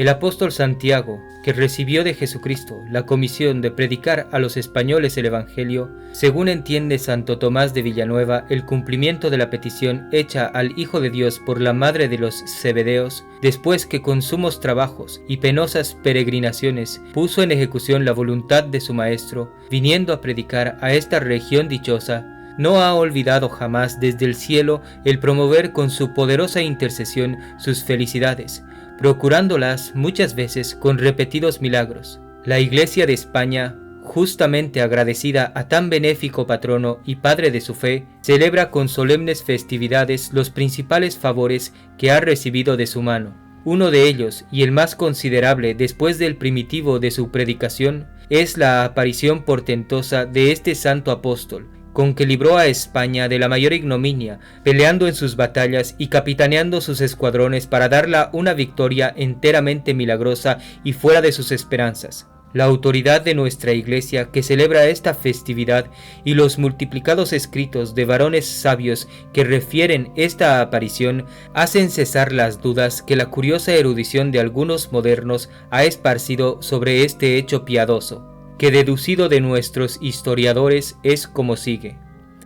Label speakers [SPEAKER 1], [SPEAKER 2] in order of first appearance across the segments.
[SPEAKER 1] El apóstol Santiago, que recibió de Jesucristo la comisión de predicar a los españoles el Evangelio, según entiende Santo Tomás de Villanueva, el cumplimiento de la petición hecha al Hijo de Dios por la madre de los Zebedeos, después que con sumos trabajos y penosas peregrinaciones puso en ejecución la voluntad de su Maestro, viniendo a predicar a esta región dichosa, no ha olvidado jamás desde el cielo el promover con su poderosa intercesión sus felicidades, procurándolas muchas veces con repetidos milagros. La Iglesia de España, justamente agradecida a tan benéfico patrono y padre de su fe, celebra con solemnes festividades los principales favores que ha recibido de su mano. Uno de ellos, y el más considerable después del primitivo de su predicación, es la aparición portentosa de este santo apóstol, con que libró a España de la mayor ignominia, peleando en sus batallas y capitaneando sus escuadrones para darla una victoria enteramente milagrosa y fuera de sus esperanzas. La autoridad de nuestra Iglesia, que celebra esta festividad, y los multiplicados escritos de varones sabios que refieren esta aparición, hacen cesar las dudas que la curiosa erudición de algunos modernos ha esparcido sobre este hecho piadoso, que deducido de nuestros historiadores es como sigue.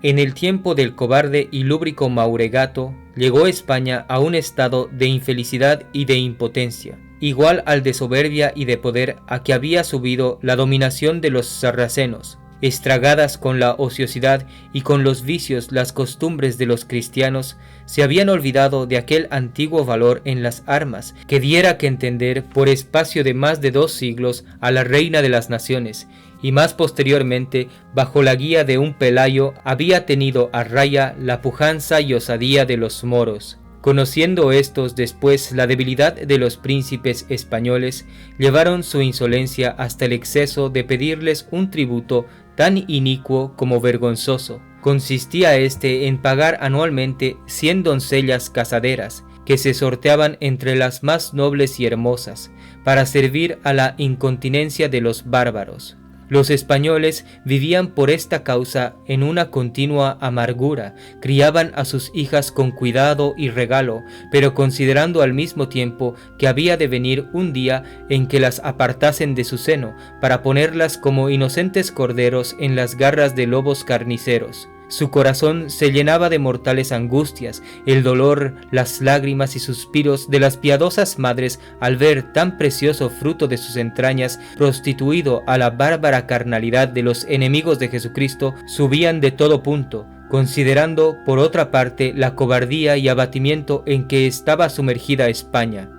[SPEAKER 1] En el tiempo del cobarde y lúbrico Mauregato, llegó España a un estado de infelicidad y de impotencia, igual al de soberbia y de poder a que había subido la dominación de los sarracenos. Estragadas con la ociosidad y con los vicios las costumbres de los cristianos, se habían olvidado de aquel antiguo valor en las armas que diera que entender por espacio de más de 2 siglos a la reina de las naciones, y más posteriormente, bajo la guía de un Pelayo, había tenido a raya la pujanza y osadía de los moros. Conociendo estos después la debilidad de los príncipes españoles, llevaron su insolencia hasta el exceso de pedirles un tributo tan inicuo como vergonzoso. Consistía este en pagar anualmente 100 doncellas casaderas, que se sorteaban entre las más nobles y hermosas, para servir a la incontinencia de los bárbaros. Los españoles vivían por esta causa en una continua amargura, criaban a sus hijas con cuidado y regalo, pero considerando al mismo tiempo que había de venir un día en que las apartasen de su seno, para ponerlas como inocentes corderos en las garras de lobos carniceros. Su corazón se llenaba de mortales angustias, el dolor, las lágrimas y suspiros de las piadosas madres al ver tan precioso fruto de sus entrañas prostituido a la bárbara carnalidad de los enemigos de Jesucristo, subían de todo punto, considerando por otra parte la cobardía y abatimiento en que estaba sumergida España.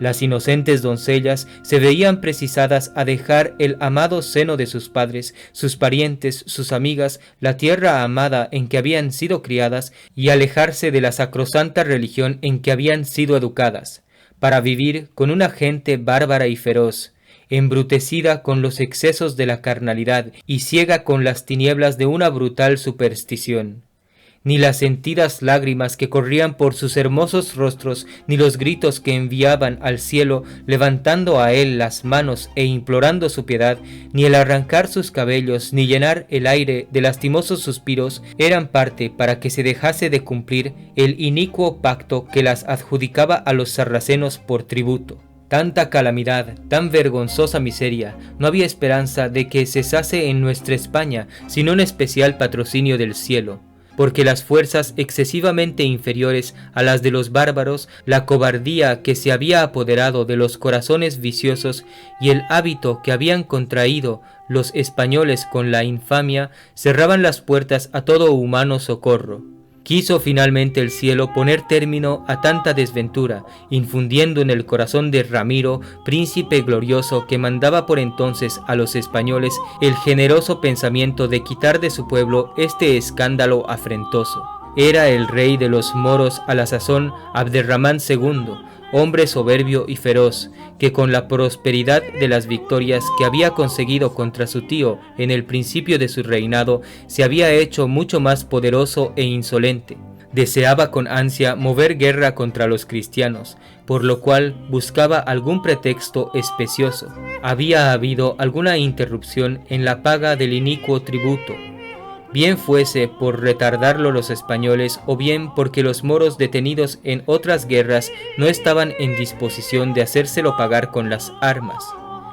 [SPEAKER 1] Las inocentes doncellas se veían precisadas a dejar el amado seno de sus padres, sus parientes, sus amigas, la tierra amada en que habían sido criadas y alejarse de la sacrosanta religión en que habían sido educadas, para vivir con una gente bárbara y feroz, embrutecida con los excesos de la carnalidad y ciega con las tinieblas de una brutal superstición. Ni las sentidas lágrimas que corrían por sus hermosos rostros, ni los gritos que enviaban al cielo levantando a él las manos e implorando su piedad, ni el arrancar sus cabellos, ni llenar el aire de lastimosos suspiros, eran parte para que se dejase de cumplir el inicuo pacto que las adjudicaba a los sarracenos por tributo. Tanta calamidad, tan vergonzosa miseria, no había esperanza de que cesase en nuestra España, sino un especial patrocinio del cielo, porque las fuerzas excesivamente inferiores a las de los bárbaros, la cobardía que se había apoderado de los corazones viciosos y el hábito que habían contraído los españoles con la infamia, cerraban las puertas a todo humano socorro. Quiso finalmente el cielo poner término a tanta desventura, infundiendo en el corazón de Ramiro, príncipe glorioso que mandaba por entonces a los españoles, el generoso pensamiento de quitar de su pueblo este escándalo afrentoso. Era el rey de los moros a la sazón Abderramán II, hombre soberbio y feroz, que con la prosperidad de las victorias que había conseguido contra su tío en el principio de su reinado, se había hecho mucho más poderoso e insolente. Deseaba con ansia mover guerra contra los cristianos, por lo cual buscaba algún pretexto especioso. Había habido alguna interrupción en la paga del inicuo tributo, bien fuese por retardarlo los españoles o bien porque los moros detenidos en otras guerras no estaban en disposición de hacérselo pagar con las armas.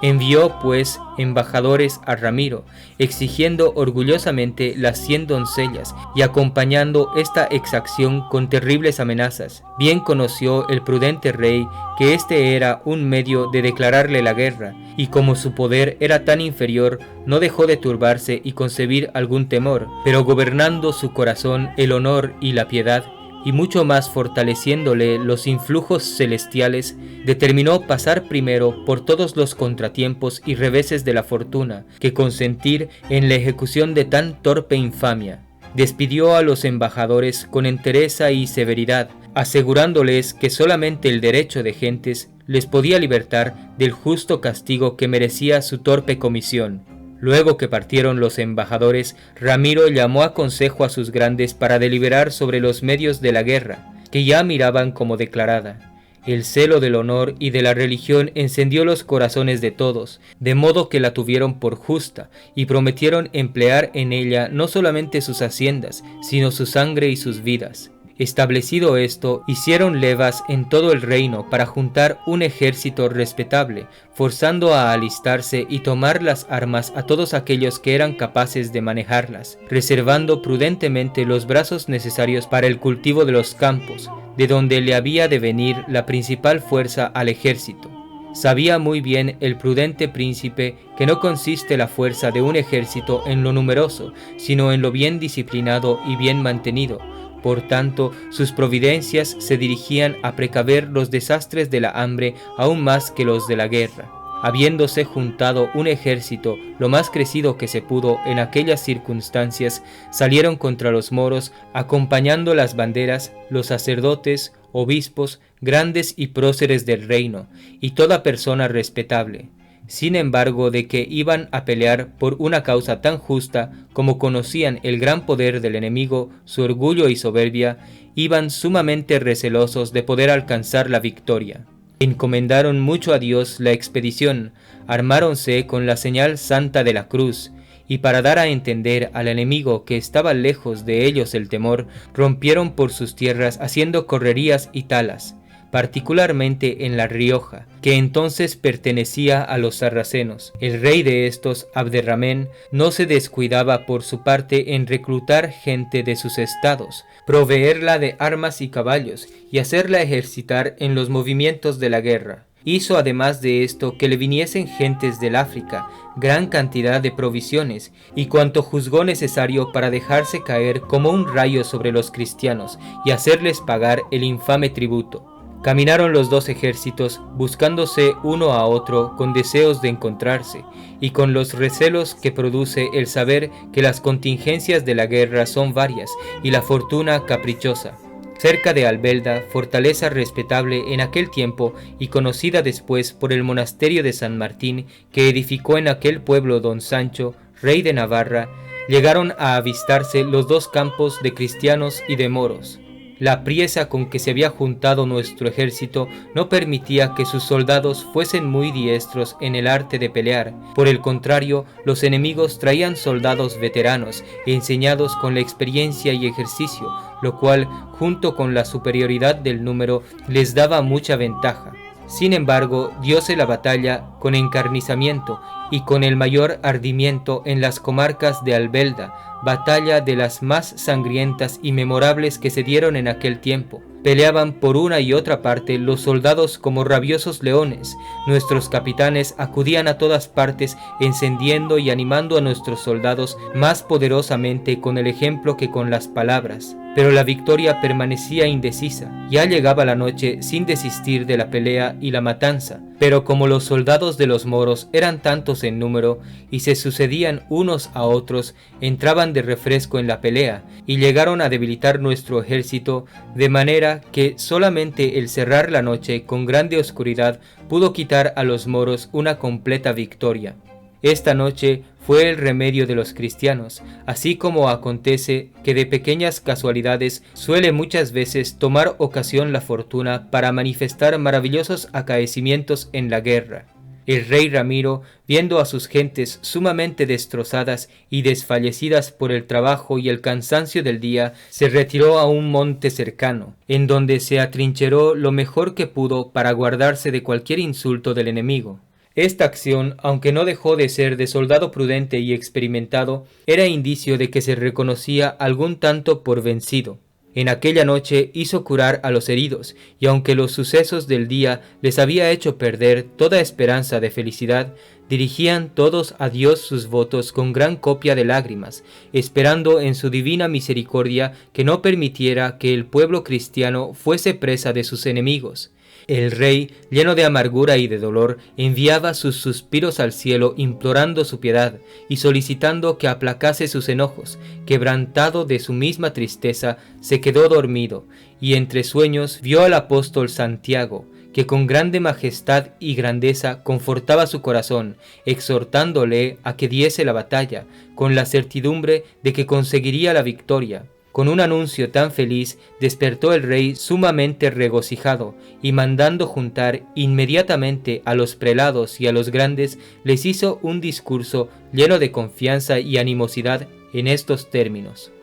[SPEAKER 1] Envió, pues, embajadores a Ramiro, exigiendo orgullosamente las 100 doncellas y acompañando esta exacción con terribles amenazas. Bien conoció el prudente rey que este era un medio de declararle la guerra, y como su poder era tan inferior, no dejó de turbarse y concebir algún temor, pero gobernando su corazón el honor y la piedad, y mucho más fortaleciéndole los influjos celestiales, determinó pasar primero por todos los contratiempos y reveses de la fortuna, que consentir en la ejecución de tan torpe infamia. Despidió a los embajadores con entereza y severidad, asegurándoles que solamente el derecho de gentes les podía libertar del justo castigo que merecía su torpe comisión. Luego que partieron los embajadores, Ramiro llamó a consejo a sus grandes para deliberar sobre los medios de la guerra, que ya miraban como declarada. El celo del honor y de la religión encendió los corazones de todos, de modo que la tuvieron por justa, y prometieron emplear en ella no solamente sus haciendas, sino su sangre y sus vidas. Establecido esto, hicieron levas en todo el reino para juntar un ejército respetable, forzando a alistarse y tomar las armas a todos aquellos que eran capaces de manejarlas, reservando prudentemente los brazos necesarios para el cultivo de los campos, de donde le había de venir la principal fuerza al ejército. Sabía muy bien el prudente príncipe que no consiste la fuerza de un ejército en lo numeroso, sino en lo bien disciplinado y bien mantenido. Por tanto, sus providencias se dirigían a precaver los desastres de la hambre aún más que los de la guerra. Habiéndose juntado un ejército lo más crecido que se pudo en aquellas circunstancias, salieron contra los moros, acompañando las banderas, los sacerdotes, obispos, grandes y próceres del reino, y toda persona respetable. Sin embargo, de que iban a pelear por una causa tan justa, como conocían el gran poder del enemigo, su orgullo y soberbia, iban sumamente recelosos de poder alcanzar la victoria. Encomendaron mucho a Dios la expedición, armáronse con la señal santa de la cruz, y para dar a entender al enemigo que estaba lejos de ellos el temor, rompieron por sus tierras haciendo correrías y talas, particularmente en La Rioja, que entonces pertenecía a los sarracenos. El rey de estos, Abderramén, no se descuidaba por su parte en reclutar gente de sus estados, proveerla de armas y caballos, y hacerla ejercitar en los movimientos de la guerra. Hizo además de esto que le viniesen gentes del África, gran cantidad de provisiones, y cuanto juzgó necesario para dejarse caer como un rayo sobre los cristianos, y hacerles pagar el infame tributo. Caminaron los dos ejércitos, buscándose uno a otro con deseos de encontrarse, y con los recelos que produce el saber que las contingencias de la guerra son varias y la fortuna caprichosa. Cerca de Albelda, fortaleza respetable en aquel tiempo y conocida después por el monasterio de San Martín que edificó en aquel pueblo don Sancho, rey de Navarra, llegaron a avistarse los dos campos de cristianos y de moros. La priesa con que se había juntado nuestro ejército no permitía que sus soldados fuesen muy diestros en el arte de pelear. Por el contrario, los enemigos traían soldados veteranos, enseñados con la experiencia y ejercicio, lo cual, junto con la superioridad del número, les daba mucha ventaja. Sin embargo, dióse la batalla con encarnizamiento y con el mayor ardimiento en las comarcas de Albelda, batalla de las más sangrientas y memorables que se dieron en aquel tiempo. Peleaban por una y otra parte los soldados como rabiosos leones. Nuestros capitanes acudían a todas partes encendiendo y animando a nuestros soldados más poderosamente con el ejemplo que con las palabras. Pero la victoria permanecía indecisa. Ya llegaba la noche sin desistir de la pelea y la matanza. Pero como los soldados de los moros eran tantos en número y se sucedían unos a otros, entraban de refresco en la pelea y llegaron a debilitar nuestro ejército, de manera que solamente el cerrar la noche con grande oscuridad pudo quitar a los moros una completa victoria. Esta noche fue el remedio de los cristianos, así como acontece que de pequeñas casualidades suele muchas veces tomar ocasión la fortuna para manifestar maravillosos acaecimientos en la guerra. El rey Ramiro, viendo a sus gentes sumamente destrozadas y desfallecidas por el trabajo y el cansancio del día, se retiró a un monte cercano, en donde se atrincheró lo mejor que pudo para guardarse de cualquier insulto del enemigo. Esta acción, aunque no dejó de ser de soldado prudente y experimentado, era indicio de que se reconocía algún tanto por vencido. En aquella noche hizo curar a los heridos, y aunque los sucesos del día les había hecho perder toda esperanza de felicidad, dirigían todos a Dios sus votos con gran copia de lágrimas, esperando en su divina misericordia que no permitiera que el pueblo cristiano fuese presa de sus enemigos. El rey, lleno de amargura y de dolor, enviaba sus suspiros al cielo implorando su piedad y solicitando que aplacase sus enojos. Quebrantado de su misma tristeza, se quedó dormido, y entre sueños vio al apóstol Santiago, que con grande majestad y grandeza confortaba su corazón, exhortándole a que diese la batalla, con la certidumbre de que conseguiría la victoria. Con un anuncio tan feliz, despertó el rey sumamente regocijado, y mandando juntar inmediatamente a los prelados y a los grandes, les hizo un discurso lleno de confianza y animosidad en estos términos.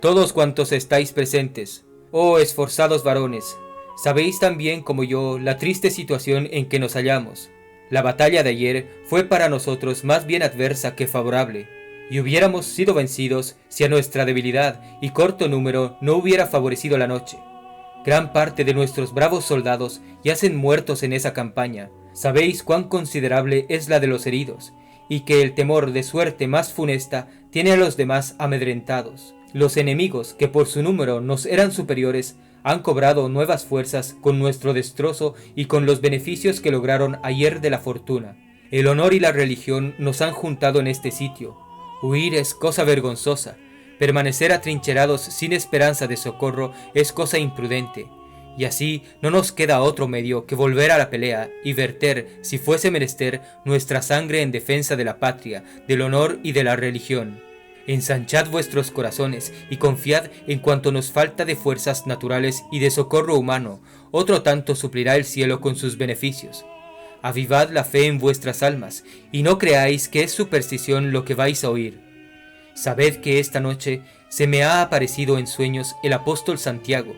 [SPEAKER 1] Todos cuantos estáis presentes, oh esforzados varones, sabéis tan bien como yo la triste situación en que nos hallamos. La batalla de ayer fue para nosotros más bien adversa que favorable, y hubiéramos sido vencidos si a nuestra debilidad y corto número no hubiera favorecido la noche. Gran parte de nuestros bravos soldados yacen muertos en esa campaña. Sabéis cuán considerable es la de los heridos, y que el temor de suerte más funesta tiene a los demás amedrentados. Los enemigos, que por su número nos eran superiores, han cobrado nuevas fuerzas con nuestro destrozo y con los beneficios que lograron ayer de la fortuna. El honor y la religión nos han juntado en este sitio. Huir es cosa vergonzosa, permanecer atrincherados sin esperanza de socorro es cosa imprudente, y así no nos queda otro medio que volver a la pelea y verter, si fuese menester, nuestra sangre en defensa de la patria, del honor y de la religión. Ensanchad vuestros corazones y confiad en cuanto nos falta de fuerzas naturales y de socorro humano, otro tanto suplirá el cielo con sus beneficios. Avivad la fe en vuestras almas, y no creáis que es superstición lo que vais a oír. Sabed que esta noche se me ha aparecido en sueños el apóstol Santiago,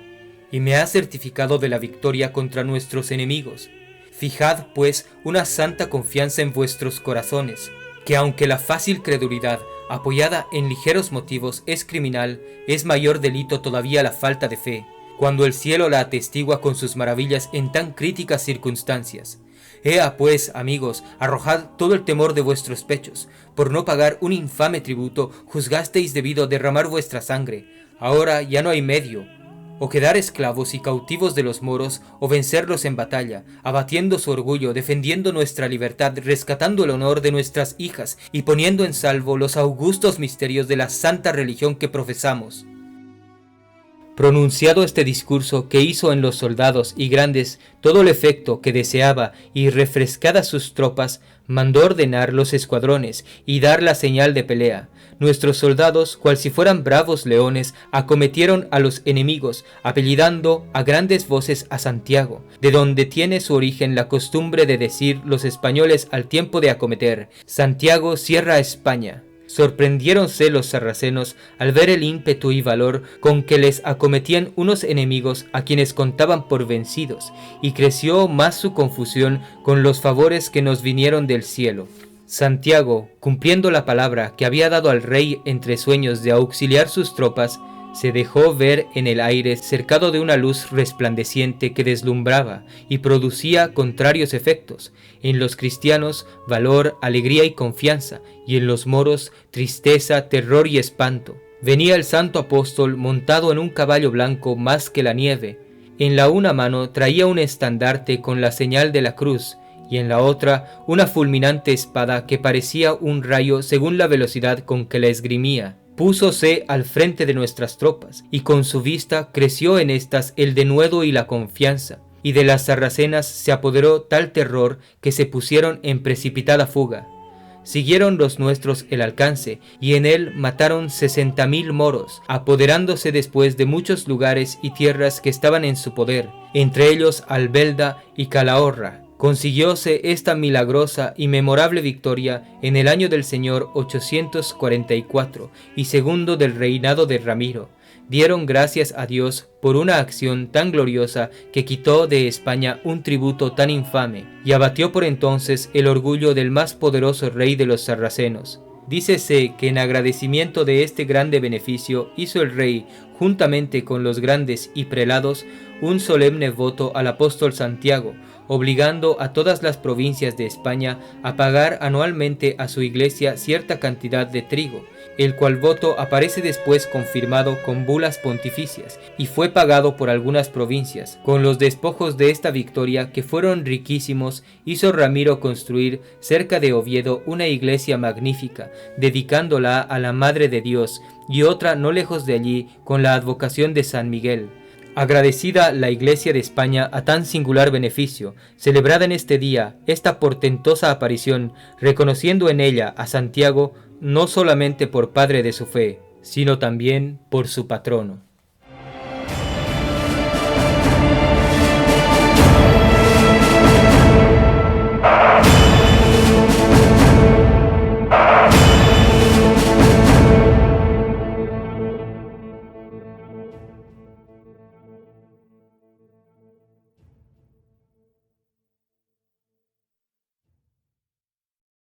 [SPEAKER 1] y me ha certificado de la victoria contra nuestros enemigos. Fijad, pues, una santa confianza en vuestros corazones, que aunque la fácil credulidad, apoyada en ligeros motivos, es criminal, es mayor delito todavía la falta de fe, cuando el cielo la atestigua con sus maravillas en tan críticas circunstancias. Ea pues, amigos, arrojad todo el temor de vuestros pechos. Por no pagar un infame tributo, juzgasteis debido derramar vuestra sangre. Ahora ya no hay medio. O quedar esclavos y cautivos de los moros, o vencerlos en batalla, abatiendo su orgullo, defendiendo nuestra libertad, rescatando el honor de nuestras hijas y poniendo en salvo los augustos misterios de la santa religión que profesamos. Pronunciado este discurso que hizo en los soldados y grandes todo el efecto que deseaba y refrescadas sus tropas, mandó ordenar los escuadrones y dar la señal de pelea. Nuestros soldados, cual si fueran bravos leones, acometieron a los enemigos, apellidando a grandes voces a Santiago, de donde tiene su origen la costumbre de decir los españoles al tiempo de acometer: Santiago cierra a España. Sorprendiéronse los sarracenos al ver el ímpetu y valor con que les acometían unos enemigos a quienes contaban por vencidos, y creció más su confusión con los favores que nos vinieron del cielo. Santiago, cumpliendo la palabra que había dado al rey entre sueños de auxiliar sus tropas, se dejó ver en el aire cercado de una luz resplandeciente que deslumbraba y producía contrarios efectos. En los cristianos, valor, alegría y confianza, y en los moros, tristeza, terror y espanto. Venía el santo apóstol montado en un caballo blanco más que la nieve. En la una mano traía un estandarte con la señal de la cruz, y en la otra una fulminante espada que parecía un rayo según la velocidad con que la esgrimía. Púsose al frente de nuestras tropas, y con su vista creció en éstas el denuedo y la confianza, y de las sarracenas se apoderó tal terror que se pusieron en precipitada fuga. Siguieron los nuestros el alcance, y en él mataron 60.000 moros, apoderándose después de muchos lugares y tierras que estaban en su poder, entre ellos Albelda y Calahorra. Consiguióse esta milagrosa y memorable victoria en el año del Señor 844 y segundo del reinado de Ramiro. Dieron gracias a Dios por una acción tan gloriosa que quitó de España un tributo tan infame y abatió por entonces el orgullo del más poderoso rey de los sarracenos. Dícese que en agradecimiento de este grande beneficio hizo el rey, juntamente con los grandes y prelados, un solemne voto al apóstol Santiago, obligando a todas las provincias de España a pagar anualmente a su iglesia cierta cantidad de trigo, el cual voto aparece después confirmado con bulas pontificias, y fue pagado por algunas provincias. Con los despojos de esta victoria, que fueron riquísimos, hizo Ramiro construir cerca de Oviedo una iglesia magnífica, dedicándola a la Madre de Dios, y otra no lejos de allí con la advocación de San Miguel. Agradecida la Iglesia de España a tan singular beneficio, celebrada en este día esta portentosa aparición, reconociendo en ella a Santiago no solamente por padre de su fe, sino también por su patrono.